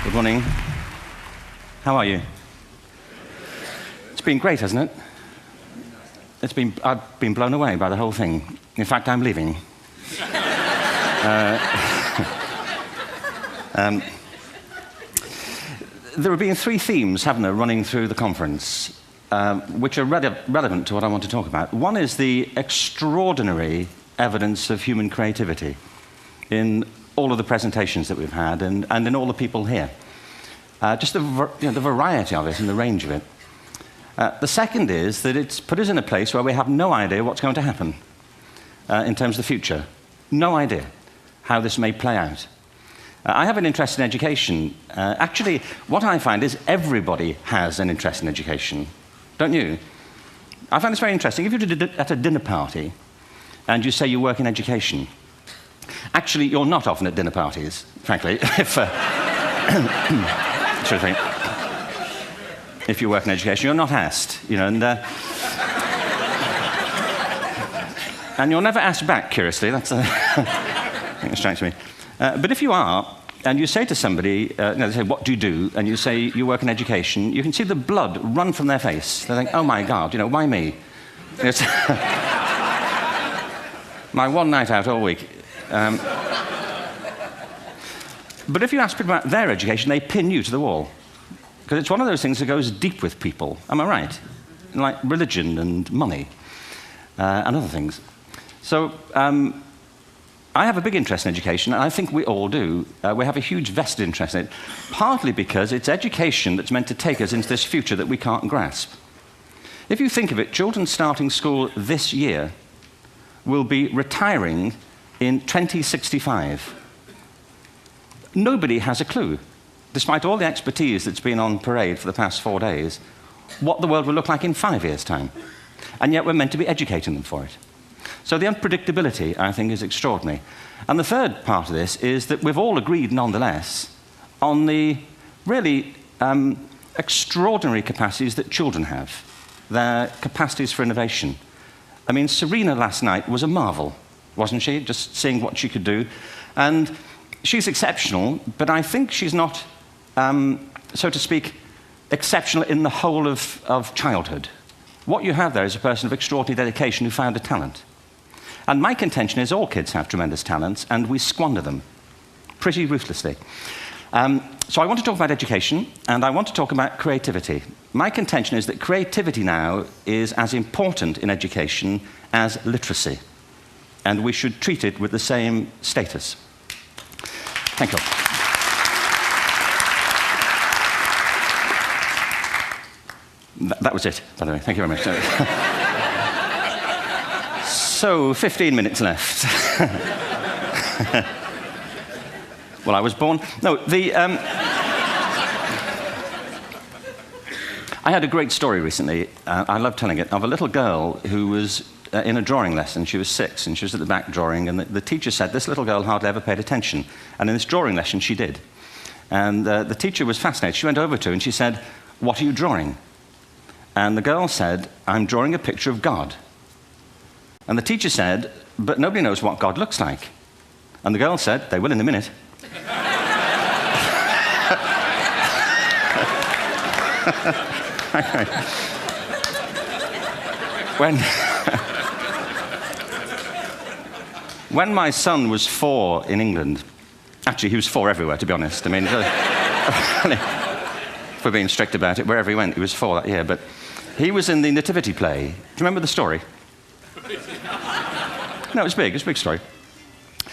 Good morning. How are you? It's been great, hasn't it? I've been blown away by the whole thing. In fact, I'm leaving. There have been three themes, haven't there, running through the conference, which are relevant to what I want to talk about. One is the extraordinary evidence of human creativity in all of the presentations that we've had and in all the people here. Just the variety of it and the range of it. The second is that it's put us in a place where we have no idea what's going to happen in terms of the future. No idea how this may play out. I have an interest in education. Actually, what I find is everybody has an interest in education. Don't you? I find this very interesting. If you're at a dinner party and you say you work in education, actually, you're not often at dinner parties, frankly, if you work in education, you're not asked, and you're never asked back, curiously. That's I think it strikes me. But if you are, and you say to somebody, they say, what do you do? And you say you work in education, you can see the blood run from their face. They think, oh my God, why me? It's my one night out all week. But if you ask people about their education, they pin you to the wall. Because it's one of those things that goes deep with people. Am I right? Like religion and money and other things. So I have a big interest in education, and I think we all do. We have a huge vested interest in it, partly because it's education that's meant to take us into this future that we can't grasp. If you think of it, children starting school this year will be retiring in 2065. Nobody has a clue, despite all the expertise that's been on parade for the past 4 days, what the world will look like in 5 years' time. And yet we're meant to be educating them for it. So the unpredictability, I think, is extraordinary. And the third part of this is that we've all agreed, nonetheless, on the really extraordinary capacities that children have, their capacities for innovation. I mean, Serena last night was a marvel, wasn't she? Just seeing what she could do. And she's exceptional, but I think she's not, so to speak, exceptional in the whole of childhood. What you have there is a person of extraordinary dedication who found a talent. And my contention is all kids have tremendous talents, and we squander them pretty ruthlessly. So I want to talk about education, and I want to talk about creativity. My contention is that creativity now is as important in education as literacy, and we should treat it with the same status. Thank you. That was it, by the way. Thank you very much. So, 15 minutes left. Well, I was born... No, I had a great story recently, I love telling it, of a little girl who was in a drawing lesson. She was 6, and she was at the back drawing, and the teacher said, this little girl hardly ever paid attention. And in this drawing lesson, she did. And the teacher was fascinated. She went over to her, and she said, what are you drawing? And the girl said, I'm drawing a picture of God. And the teacher said, but nobody knows what God looks like. And the girl said, they will in a minute. When my son was 4 in England, actually he was 4 everywhere, to be honest. I mean, if we're being strict about it, wherever he went, he was 4 that year. But he was in the Nativity play. Do you remember the story? No, it was big. It was a big story.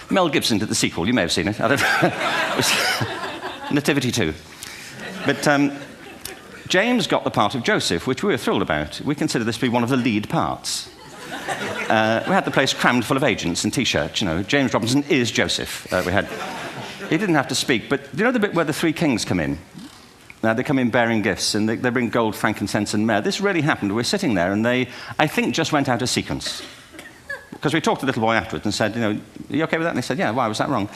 Mel Gibson did the sequel. You may have seen it. I don't know. It was Nativity 2. But James got the part of Joseph, which we were thrilled about. We consider this to be one of the lead parts. We had the place crammed full of agents and T-shirts. James Robinson is Joseph. He didn't have to speak, but do you know the bit where the 3 kings come in? They come in bearing gifts, and they bring gold, frankincense, and myrrh. This really happened. We're sitting there, and they, I think, just went out of sequence. Because we talked to the little boy afterwards and said, are you okay with that? And he said, yeah, why was that wrong?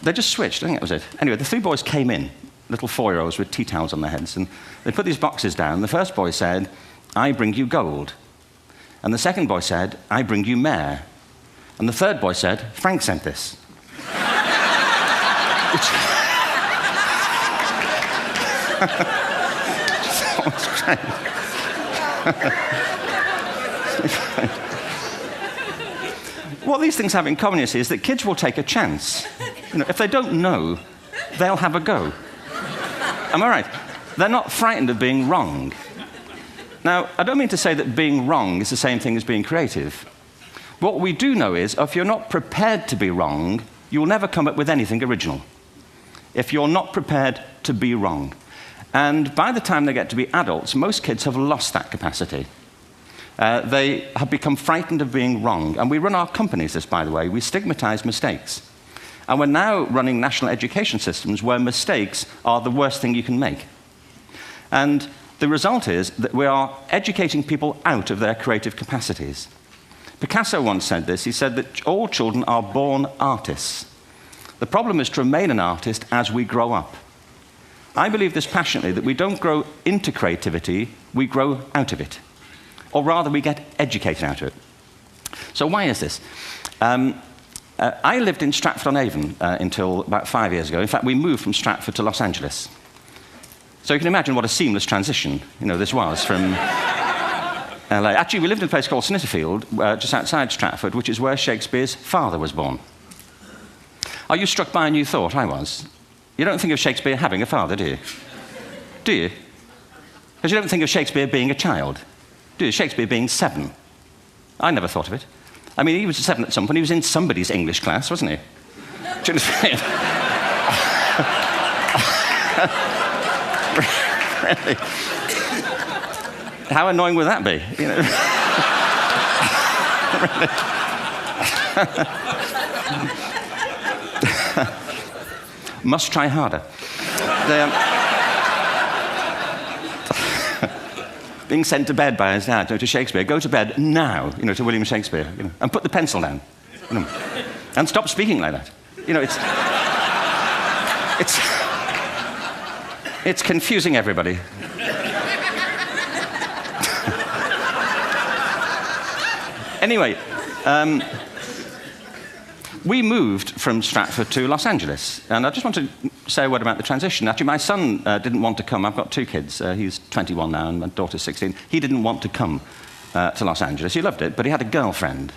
They just switched. I think that was it. Anyway, the 3 boys came in, little 4-year-olds with tea towels on their heads, and they put these boxes down. The first boy said, I bring you gold. And the second boy said, I bring you myrrh. And the third boy said, Frank sent this. That was great. What these things have in common, you see, is that kids will take a chance. If they don't know, they'll have a go. Am I right? They're not frightened of being wrong. Now, I don't mean to say that being wrong is the same thing as being creative. What we do know is, if you're not prepared to be wrong, you'll never come up with anything original. If you're not prepared to be wrong. And by the time they get to be adults, most kids have lost that capacity. They have become frightened of being wrong. And we run our companies this, by the way. We stigmatize mistakes. And we're now running national education systems where mistakes are the worst thing you can make. And the result is that we are educating people out of their creative capacities. Picasso once said this. He said that all children are born artists. The problem is to remain an artist as we grow up. I believe this passionately, that we don't grow into creativity, we grow out of it. Or rather, we get educated out of it. So why is this? I lived in Stratford-on-Avon until about 5 years ago. In fact, we moved from Stratford to Los Angeles. So you can imagine what a seamless transition this was from LA. Actually, we lived in a place called Snitterfield, just outside Stratford, which is where Shakespeare's father was born. Are you struck by a new thought? I was. You don't think of Shakespeare having a father, do you? Do you? Because you don't think of Shakespeare being a child. Do you? Shakespeare being 7. I never thought of it. I mean, he was 7 at some point. He was in somebody's English class, wasn't he? Do you understand? Really? How annoying would that be? Must try harder. Being sent to bed by his dad to Shakespeare. Go to bed now, to William Shakespeare, and put the pencil down, and stop speaking like that. It's confusing everybody. Anyway, we moved from Stratford to Los Angeles, and I just want to say a word about the transition. Actually, my son didn't want to come. I've got 2 kids. He's 21 now, and my daughter's 16. He didn't want to come to Los Angeles. He loved it, but he had a girlfriend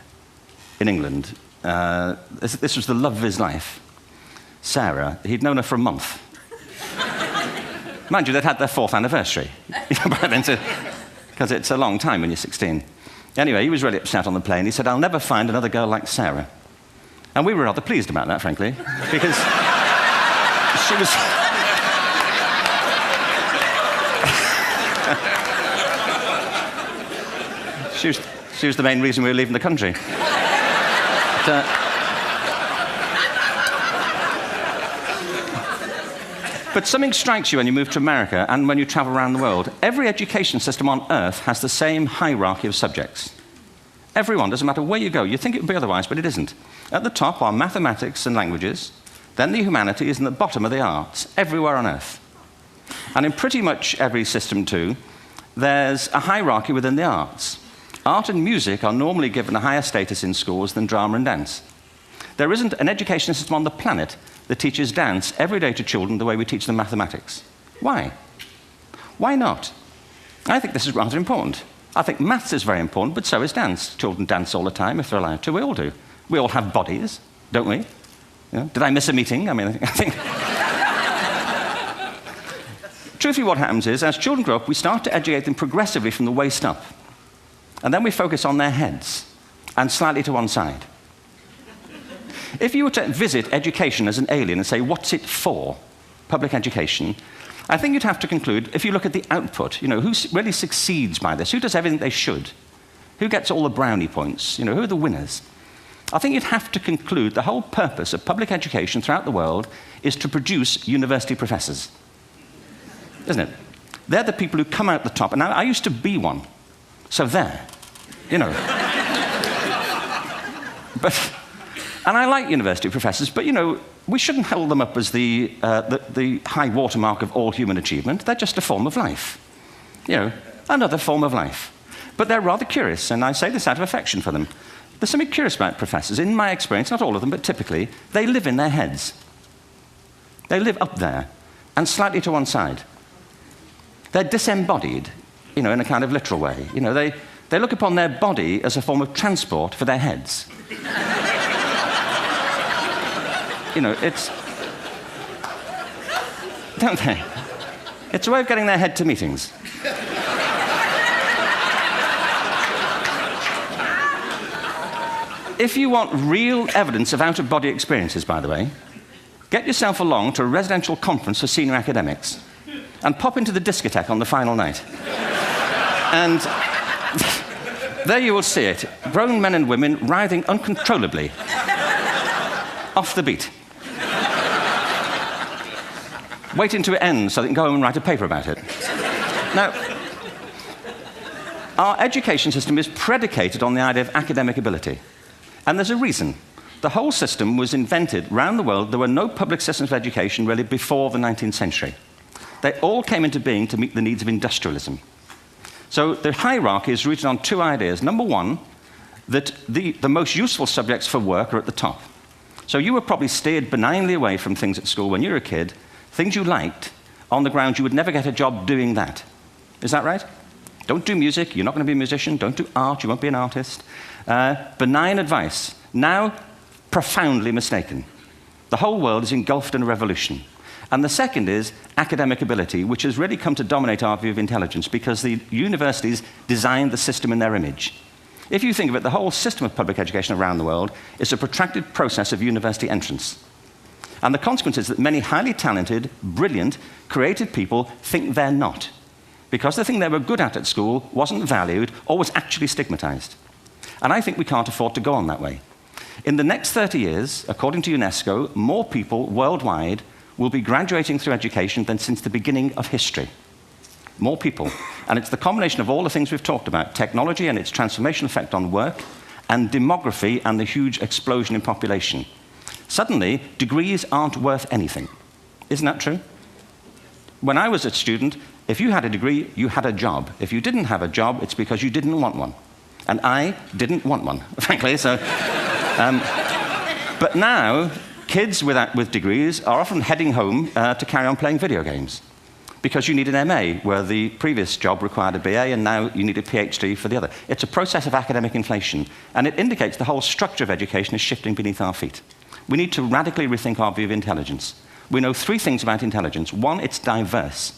in England. This was the love of his life, Sarah. He'd known her for a month. Mind you, they'd had their 4th anniversary, because it's a long time when you're 16. Anyway, he was really upset on the plane. He said, I'll never find another girl like Sarah. And we were rather pleased about that, frankly, because she was the main reason we were leaving the country. But something strikes you when you move to America and when you travel around the world. Every education system on Earth has the same hierarchy of subjects. Everyone, doesn't matter where you go. You think it would be otherwise, but it isn't. At the top are mathematics and languages, then the humanities, and at the bottom are the arts, everywhere on Earth. And in pretty much every system, too, there's a hierarchy within the arts. Art and music are normally given a higher status in schools than drama and dance. There isn't an education system on the planet that teaches dance every day to children the way we teach them mathematics. Why? Why not? I think this is rather important. I think maths is very important, but so is dance. Children dance all the time if they're allowed to. We all do. We all have bodies, don't we? Did I miss a meeting? I think... Truthfully, what happens is, as children grow up, we start to educate them progressively from the waist up. And then we focus on their heads, and slightly to one side. If you were to visit education as an alien and say, what's it for, public education, I think you'd have to conclude, if you look at the output, who really succeeds by this? Who does everything they should? Who gets all the brownie points? Who are the winners? I think you'd have to conclude the whole purpose of public education throughout the world is to produce university professors. isn't it? They're the people who come out the top. And I used to be one. So there, you know. And I like university professors, but, you know, we shouldn't hold them up as the high watermark of all human achievement. They're just a form of life. You know, another form of life. But they're rather curious, and I say this out of affection for them. There's something curious about professors. In my experience, not all of them, but typically, they live in their heads. They live up there, and slightly to one side. They're disembodied, you know, in a kind of literal way. You know, they look upon their body as a form of transport for their heads. You know, it's... Don't they? It's a way of getting their head to meetings. If you want real evidence of out-of-body experiences, by the way, get yourself along to a residential conference for senior academics and pop into the discotheque on the final night. And there you will see it. Grown men and women writhing uncontrollably off the beat. Waiting to it ends so they can go home and write a paper about it. Now, our education system is predicated on the idea of academic ability. And there's a reason. The whole system was invented around the world. There were no public systems of education really before the 19th century. They all came into being to meet the needs of industrialism. So the hierarchy is rooted on two ideas. Number one, that the most useful subjects for work are at the top. So you were probably steered benignly away from things at school when you were a kid, things you liked, on the ground you would never get a job doing that. Is that right? Don't do music, you're not going to be a musician. Don't do art, you won't be an artist. Benign advice, now profoundly mistaken. The whole world is engulfed in a revolution. And the second is academic ability, which has really come to dominate our view of intelligence because the universities designed the system in their image. If you think of it, the whole system of public education around the world is a protracted process of university entrance. And the consequence is that many highly talented, brilliant, creative people think they're not, because the thing they were good at school wasn't valued or was actually stigmatized. And I think we can't afford to go on that way. In the next 30 years, according to UNESCO, more people worldwide will be graduating through education than since the beginning of history. More people. And it's the combination of all the things we've talked about, technology and its transformational effect on work, and demography and the huge explosion in population. Suddenly, degrees aren't worth anything. Isn't that true? When I was a student, if you had a degree, you had a job. If you didn't have a job, it's because you didn't want one. And I didn't want one, frankly. So, but now, kids with degrees are often heading home to carry on playing video games because you need an MA, where the previous job required a BA, and now you need a PhD for the other. It's a process of academic inflation, and it indicates the whole structure of education is shifting beneath our feet. We need to radically rethink our view of intelligence. We know three things about intelligence. One, it's diverse.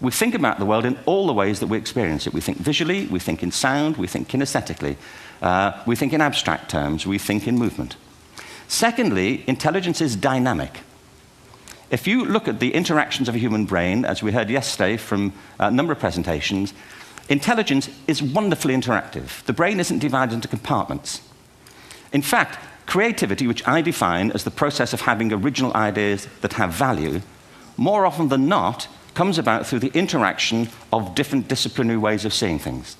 We think about the world in all the ways that we experience it. We think visually, we think in sound, we think kinesthetically, we think in abstract terms, we think in movement. Secondly, intelligence is dynamic. If you look at the interactions of a human brain, as we heard yesterday from a number of presentations, intelligence is wonderfully interactive. The brain isn't divided into compartments. In fact, creativity, which I define as the process of having original ideas that have value, more often than not, comes about through the interaction of different disciplinary ways of seeing things.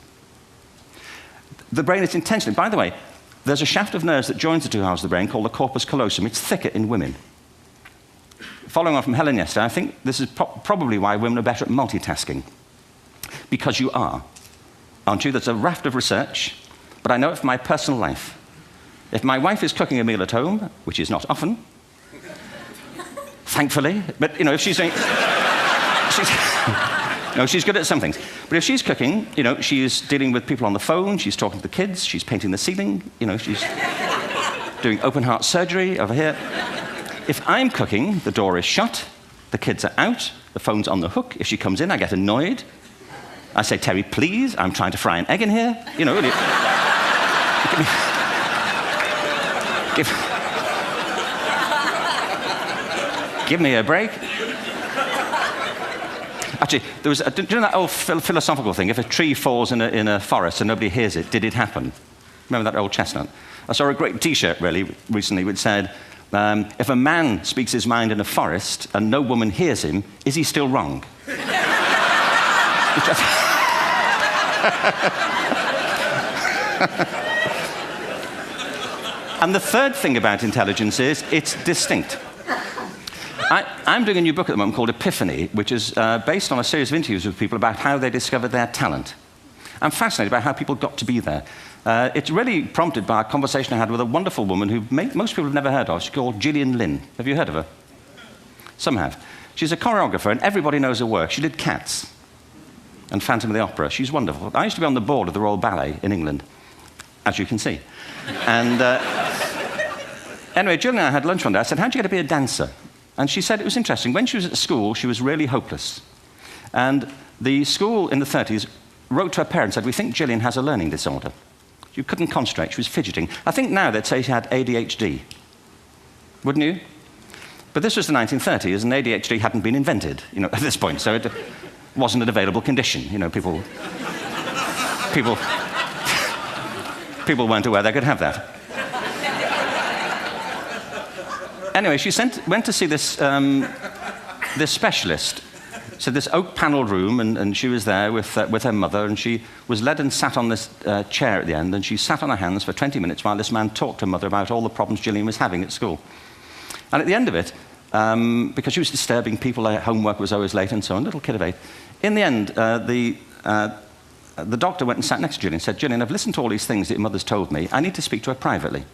The brain is intentionally, by the way, there's a shaft of nerves that joins the two halves of the brain called the corpus callosum. It's thicker in women. Following on from Helen yesterday, I think this is probably why women are better at multitasking. Because you are, aren't you? There's a raft of research, but I know it from my personal life. If my wife is cooking a meal at home, which is not often, thankfully, but, you know, if she's doing... No, she's good at some things. But if she's cooking, you know, she's dealing with people on the phone, she's talking to the kids, she's painting the ceiling, you know, she's doing open heart surgery over here. If I'm cooking, the door is shut, the kids are out, the phone's on the hook. If she comes in, I get annoyed. I say, Terry, please, I'm trying to fry an egg in here. You know, give me a break. Actually, there was, do you know that old philosophical thing? If a tree falls in a forest and nobody hears it, did it happen? Remember that old chestnut? I saw a great T-shirt, really, recently, which said, if a man speaks his mind in a forest and no woman hears him, is he still wrong? And the third thing about intelligence is it's distinct. I'm doing a new book at the moment called Epiphany, which is based on a series of interviews with people about how they discovered their talent. I'm fascinated by how people got to be there. It's really prompted by a conversation I had with a wonderful woman who most people have never heard of. She's called Gillian Lynn. Have you heard of her? Some have. She's a choreographer, and everybody knows her work. She did Cats and Phantom of the Opera. She's wonderful. I used to be on the board of the Royal Ballet in England, as you can see. And anyway, Gillian and I had lunch one day. I said, how'd you get to be a dancer? And she said it was interesting. When she was at school, she was really hopeless. And the school in the 30s wrote to her parents and said, we think Gillian has a learning disorder. She couldn't concentrate. She was fidgeting. I think now they'd say she had ADHD. Wouldn't you? But this was the 1930s, and ADHD hadn't been invented, at this point. So it wasn't an available condition. People weren't aware they could have that. Anyway, she went to see this specialist. So this oak-panelled room, and she was there with her mother, and she was led and sat on this chair at the end, and she sat on her hands for 20 minutes while this man talked to her mother about all the problems Gillian was having at school. And at the end of it, because she was disturbing people, her homework was always late and so on, little kid of 8, in the end, the doctor went and sat next to Gillian and said, Gillian, I've listened to all these things that your mother's told me. I need to speak to her privately.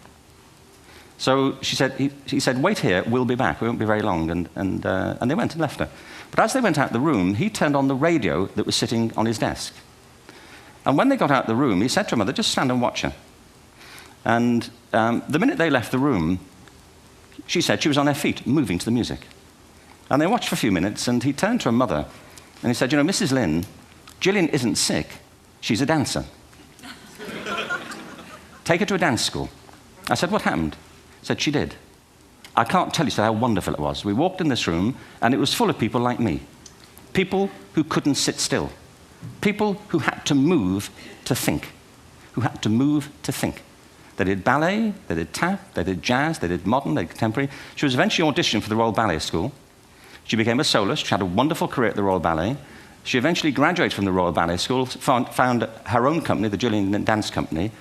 So he said, wait here, we'll be back. We won't be very long. And they went and left her. But as they went out the room, he turned on the radio that was sitting on his desk. And when they got out the room, he said to her mother, just stand and watch her. And the minute they left the room, she said she was on her feet, moving to the music. And they watched for a few minutes, and he turned to her mother, and he said, Mrs. Lynn, Gillian isn't sick. She's a dancer. Take her to a dance school. I said, what happened? He said, she did. I can't tell you how wonderful it was. We walked in this room, and it was full of people like me. People who couldn't sit still. People who had to move to think. Who had to move to think. They did ballet, they did tap, they did jazz, they did modern, they did contemporary. She was eventually auditioned for the Royal Ballet School. She became a soloist. She had a wonderful career at the Royal Ballet. She eventually graduated from the Royal Ballet School, found her own company, the Gillian Dance Company,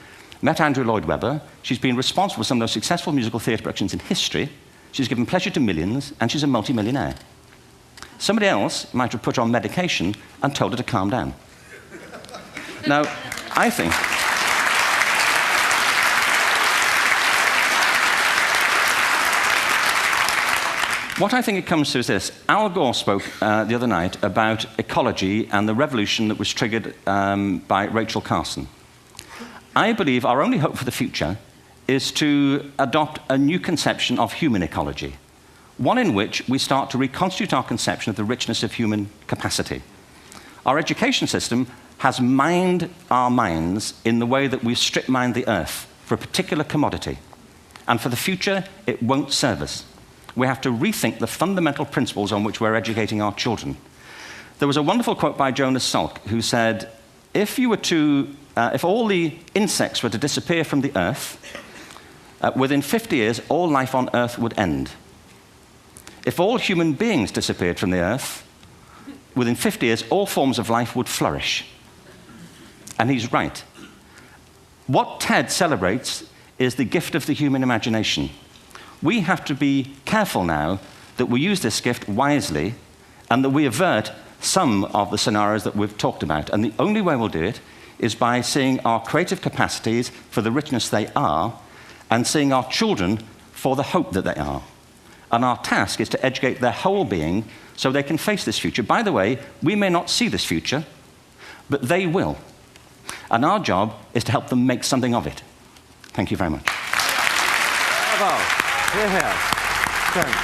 met Andrew Lloyd Webber. She's been responsible for some of the most successful musical theatre productions in history. She's given pleasure to millions, and she's a multi-millionaire. Somebody else might have put her on medication and told her to calm down. Now, I think... What I think it comes to is this. Al Gore spoke the other night about ecology and the revolution that was triggered by Rachel Carson. I believe our only hope for the future is to adopt a new conception of human ecology, one in which we start to reconstitute our conception of the richness of human capacity. Our education system has mined our minds in the way that we strip mine the earth for a particular commodity, and for the future, it won't serve us. We have to rethink the fundamental principles on which we're educating our children. There was a wonderful quote by Jonas Salk, who said, if all the insects were to disappear from the earth, within 50 years, all life on earth would end. If all human beings disappeared from the earth, within 50 years, all forms of life would flourish. And he's right. What TED celebrates is the gift of the human imagination. We have to be careful now that we use this gift wisely and that we avert some of the scenarios that we've talked about. And the only way we'll do it is by seeing our creative capacities for the richness they are and seeing our children for the hope that they are. And our task is to educate their whole being so they can face this future. By the way, we may not see this future, but they will. And our job is to help them make something of it. Thank you very much. Bravo. Here, here. Thanks.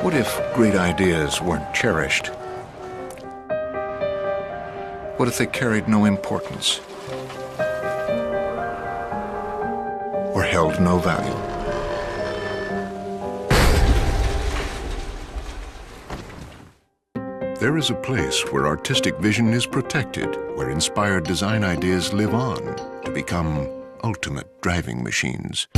What if great ideas weren't cherished? What if they carried no importance? Or held no value? There is a place where artistic vision is protected, where inspired design ideas live on to become ultimate driving machines.